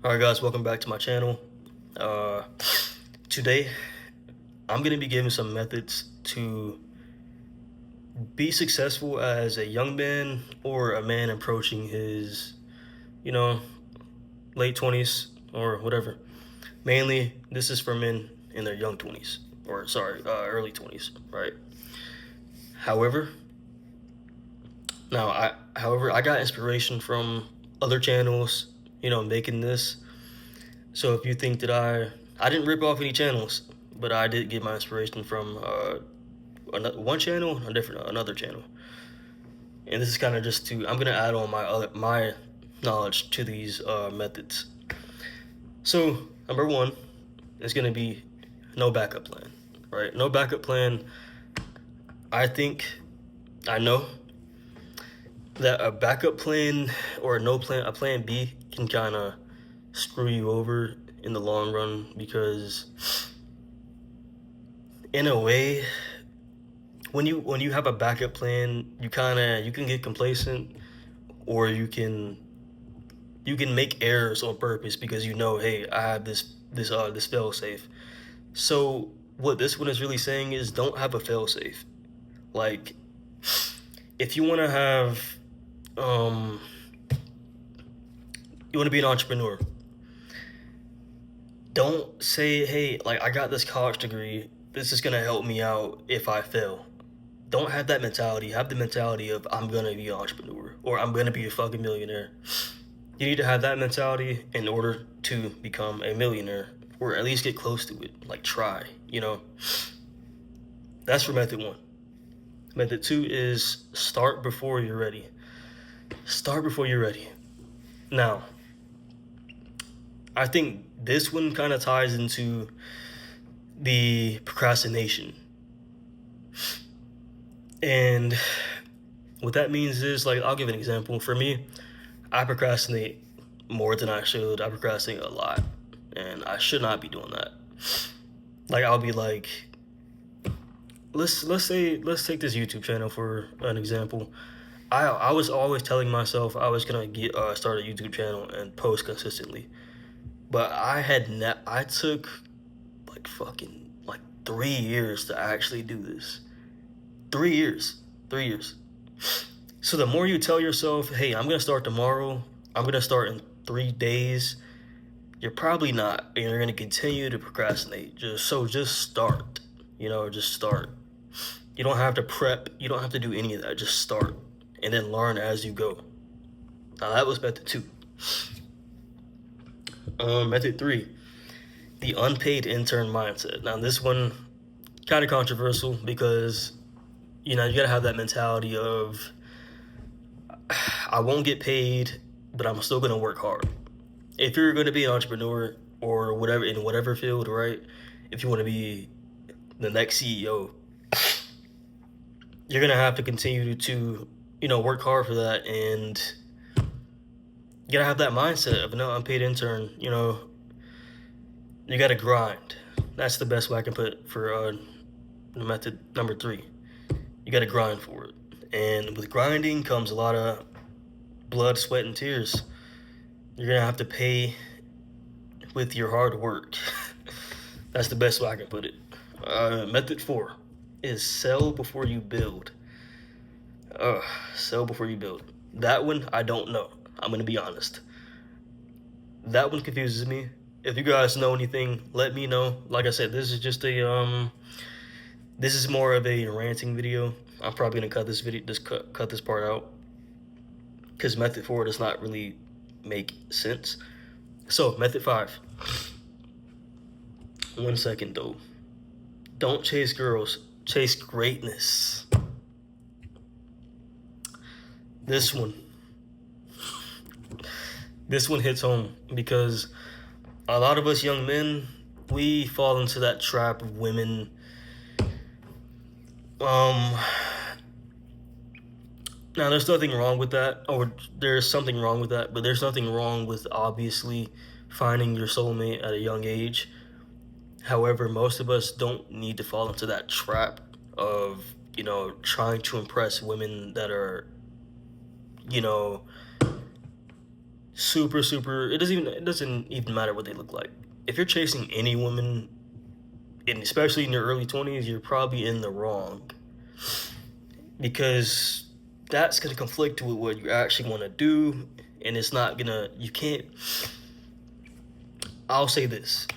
Alright guys, welcome back to my channel. Today, I'm going to be giving some methods to be successful as a young man or a man approaching his, late 20s or whatever. Mainly, this is for men in their young 20s, or sorry, early 20s, right? However, I got inspiration from other channels, making this. So if you think that I didn't rip off any channels, but I did get my inspiration from one channel, another channel, and this is kind of just to I'm gonna add on my knowledge to these methods. So number one is gonna be no backup plan, right? No backup plan. I know that a backup plan or a plan B can kind of screw you over in the long run, because in a way, when you have a backup plan, you can get complacent, or you can make errors on purpose because hey, I have this fail safe. So what this one is really saying is, don't have a fail safe. Like, if you want to have you want to be an entrepreneur, don't say, hey, like, I got this college degree, this is gonna help me out if I fail. Don't have that mentality. Have the mentality of, I'm gonna be an entrepreneur, or I'm gonna be a fucking millionaire. You need to have that mentality in order to become a millionaire, or at least get close to it. Like, try, That's for method one. Method two is start before you're ready. Start before you're ready. Now, I think this one kind of ties into the procrastination. And what that means is, like, I'll give an example. For me, I procrastinate more than I should. I procrastinate a lot, and I should not be doing that. Like, I'll be like, let's take this YouTube channel for an example. I was always telling myself I was gonna start a YouTube channel and post consistently, but I took like fucking like 3 years to actually do this. 3 years, 3 years. So the more you tell yourself, hey, I'm gonna start tomorrow, I'm gonna start in 3 days, you're probably not, and you're gonna continue to procrastinate. Just start. Just start. You don't have to prep. You don't have to do any of that. Just start, and then learn as you go. Now that was method two. Method three, the unpaid intern mindset. Now this one kind of controversial, because you gotta have that mentality of, I won't get paid, but I'm still gonna work hard. If you're gonna be an entrepreneur or whatever, in whatever field, right? If you want to be the next CEO, you're gonna have to continue to work hard for that, and you gotta have that mindset of no unpaid intern. You gotta grind. That's the best way I can put it for method number three. You gotta grind for it, and with grinding comes a lot of blood, sweat, and tears. You're gonna have to pay with your hard work. That's the best way I can put it. Method four is sell before you build. Sell before you build. That one, I don't know. I'm gonna be honest. That one confuses me. If you guys know anything, let me know. Like I said, this is just this is more of a ranting video. I'm probably gonna cut this video, cut this part out, because method four does not really make sense. So method five. 1 second though. Don't chase girls, chase greatness. This one hits home, because a lot of us young men, we fall into that trap of women now there's nothing wrong with that, or there's something wrong with that, but there's nothing wrong with obviously finding your soulmate at a young age. However, most of us don't need to fall into that trap of, trying to impress women that are, super. It doesn't even matter what they look like. If you're chasing any woman, and especially in your early 20s, you're probably in the wrong, because that's gonna conflict with what you actually want to do, and it's not gonna. You can't. I'll say this: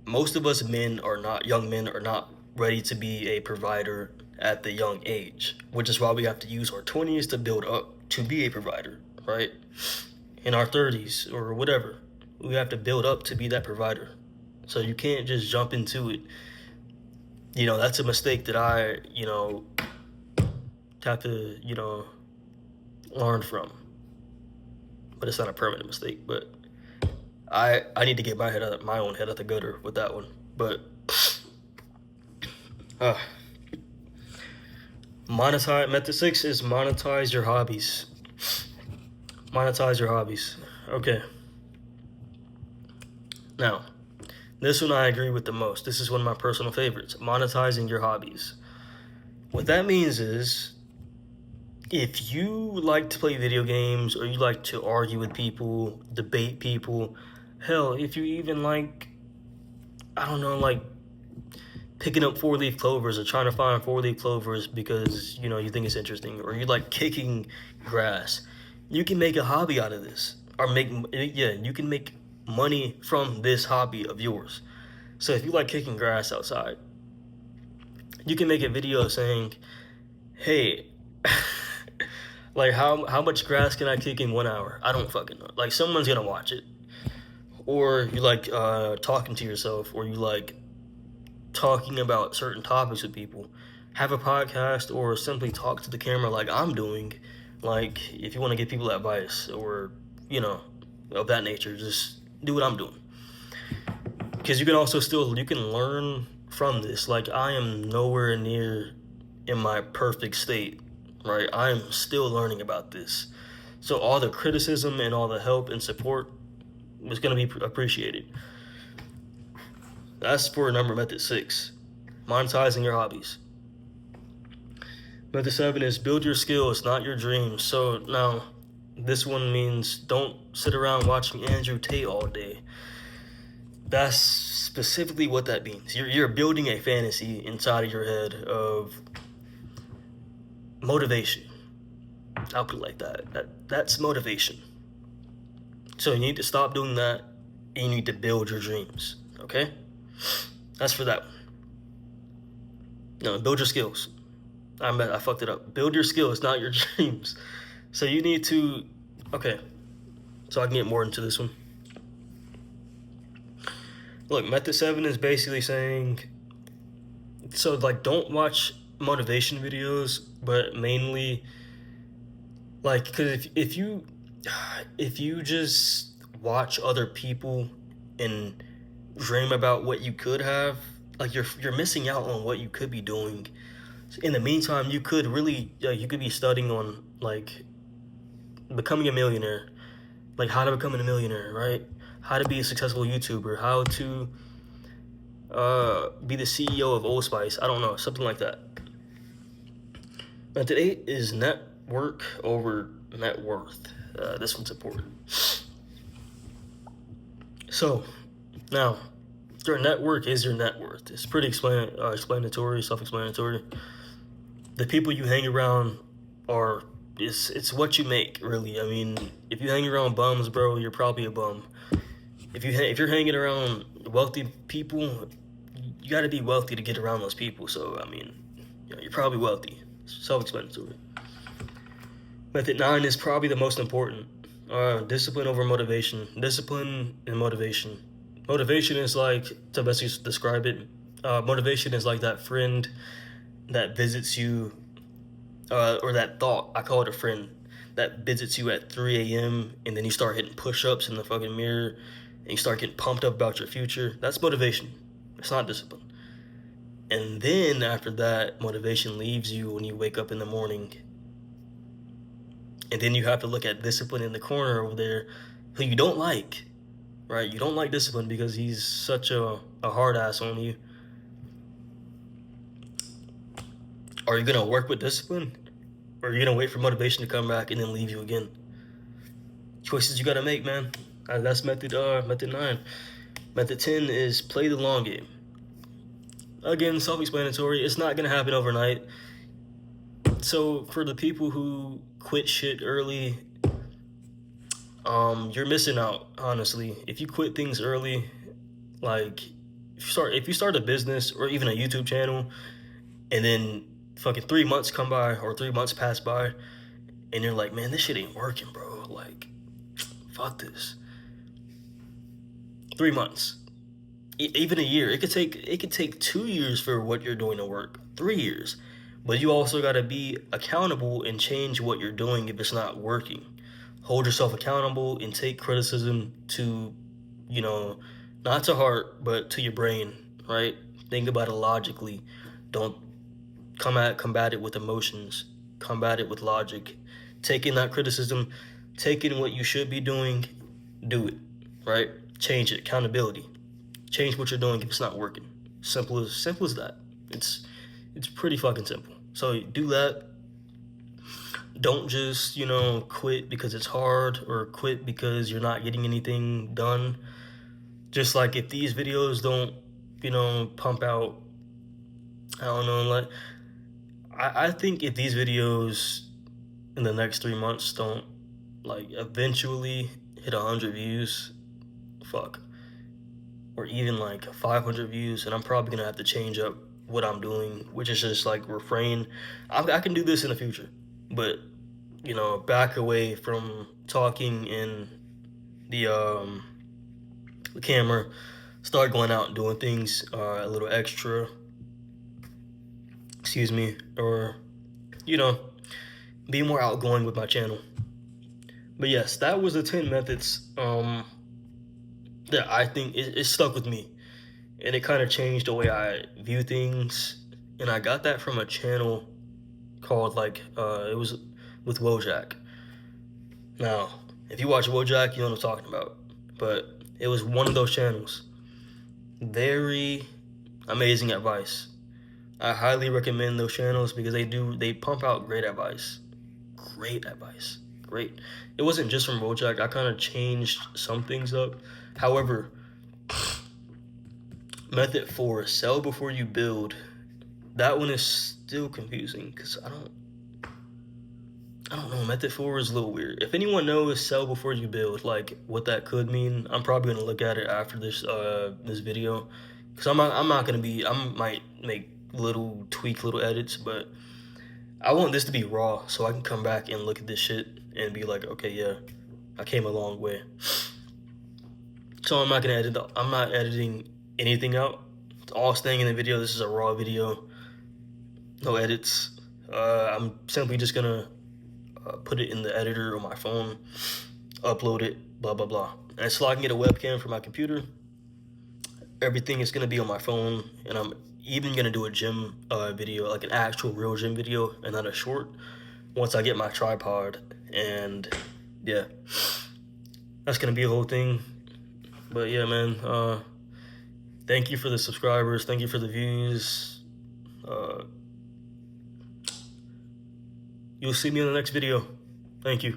most of us young men are not ready to be a provider at the young age, which is why we have to use our 20s to build up to be a provider, right? In our 30s or whatever, we have to build up to be that provider. So you can't just jump into it. That's a mistake that I, have to, learn from. But it's not a permanent mistake. But I need to get my own head out the gutter with that one. But method 6 is monetize your hobbies. Monetize your hobbies. Okay. Now, this one I agree with the most. This is one of my personal favorites. Monetizing your hobbies. What that means is, if you like to play video games, or you like to argue with people, debate people, hell, if you even like, I don't know, like picking up 4-leaf clovers or trying to find 4-leaf clovers because, you think it's interesting, or you like kicking grass, you can make a hobby out of this. You can make money from this hobby of yours. So if you like kicking grass outside, you can make a video saying, hey, like how much grass can I kick in 1 hour? I don't fucking know. Like, someone's gonna watch it. Or you like talking to yourself, or you like talking about certain topics with people. Have a podcast, or simply talk to the camera like I'm doing. Like, if you want to give people advice, or of that nature, just do what I'm doing. Because you can learn from this. Like, I am nowhere near in my perfect state, right? I'm still learning about this. So all the criticism and all the help and support is going to be appreciated. That's for method 6, monetizing your hobbies. Method 7 is build your skills, not your dreams. So now, this one means don't sit around watching Andrew Tate all day. That's specifically what that means. You're building a fantasy inside of your head of motivation. I'll put it like that. That's motivation. So you need to stop doing that, and you need to build your dreams. Okay? That's for that one. No, build your skills. I fucked it up. Build your skills, not your dreams. So you need to... Okay. So I can get more into this one. Look, method 7 is basically saying... So, like, don't watch motivation videos, but mainly... Like, because if you just watch other people and dream about what you could have, like, you're missing out on what you could be doing. In the meantime, you could be studying on, like, becoming a millionaire, like how to become a millionaire, right? How to be a successful YouTuber, how to be the CEO of Old Spice. I don't know, something like that. Method 8 is network over net worth. This one's important. So, now, your network is your net worth. It's pretty explanatory, self-explanatory. The people you hang around it's what you make, really. I mean, if you hang around bums, bro, you're probably a bum. If you're hanging around wealthy people, you got to be wealthy to get around those people. So, I mean, you're probably wealthy. Self-explanatory. Method 9 is probably the most important. Discipline over motivation. Discipline and motivation. Motivation is like, to best describe it, motivation is like that friend that visits you, or that thought, I call it a friend, that visits you at 3 a.m. and then you start hitting push-ups in the fucking mirror and you start getting pumped up about your future. That's motivation. It's not discipline. And then after that, motivation leaves you when you wake up in the morning. And then you have to look at discipline in the corner over there, who you don't like, right? You don't like discipline because he's such a hard ass on you. Are you going to work with discipline? Or are you going to wait for motivation to come back and then leave you again? choices you gotta make, man. That's method 9. Method 10 is play the long game. Again, self-explanatory. It's not gonna happen overnight. So for the people who quit shit early, you're missing out, honestly. If you quit things early, like if you start a business or even a YouTube channel, and then fucking 3 months come by or 3 months pass by, and you're like, man, this shit ain't working, bro. Like, fuck this. 3 months, even a year. It could take 2 years for what you're doing to work. 3 years, but you also got to be accountable and change what you're doing if it's not working. Hold yourself accountable and take criticism to, not to heart, but to your brain, right? Think about it logically. Don't combat it with emotions. Combat it with logic. Taking that criticism, taking what you should be doing, do it, right? Change it. Accountability. Change what you're doing if it's not working. Simple as that. It's pretty fucking simple. So do that. Don't just, quit because it's hard or quit because you're not getting anything done. Just like if these videos don't, pump out, I don't know, like, I think if these videos in the next 3 months don't, like, eventually hit 100 views, fuck, or even like 500 views, and I'm probably gonna have to change up what I'm doing, which is just like refrain. I can do this in the future, but back away from talking in the camera, start going out and doing things a little extra, excuse me, or be more outgoing with my channel. But yes, that was the 10 methods that I think it stuck with me, and it kind of changed the way I view things. And I got that from a channel called it was with Wojak. Now, if you watch Wojak, you know what I'm talking about. But it was one of those channels. Very amazing advice. I highly recommend those channels because they pump out great advice. Great advice. Great. It wasn't just from Wojak. I kind of changed some things up. However, method 4, sell before you build. That one is still confusing because I don't know. Method 4 is a little weird. If anyone knows sell before you build, like what that could mean, I'm probably gonna look at it after this this video, because I might make tweak little edits, but I want this to be raw so I can come back and look at this shit and be like, okay, yeah, I came a long way. So I'm not editing anything out. It's all staying in the video. This is a raw video, no edits. I'm simply just gonna put it in the editor on my phone, upload it, blah blah blah. And so I can get a webcam for my computer. Everything is gonna be on my phone, and I'm even gonna do a gym video, like an actual real gym video, and not a short. Once I get my tripod, and yeah, that's gonna be a whole thing. But yeah, man, thank you for the subscribers, thank you for the views. You'll see me in the next video. Thank you.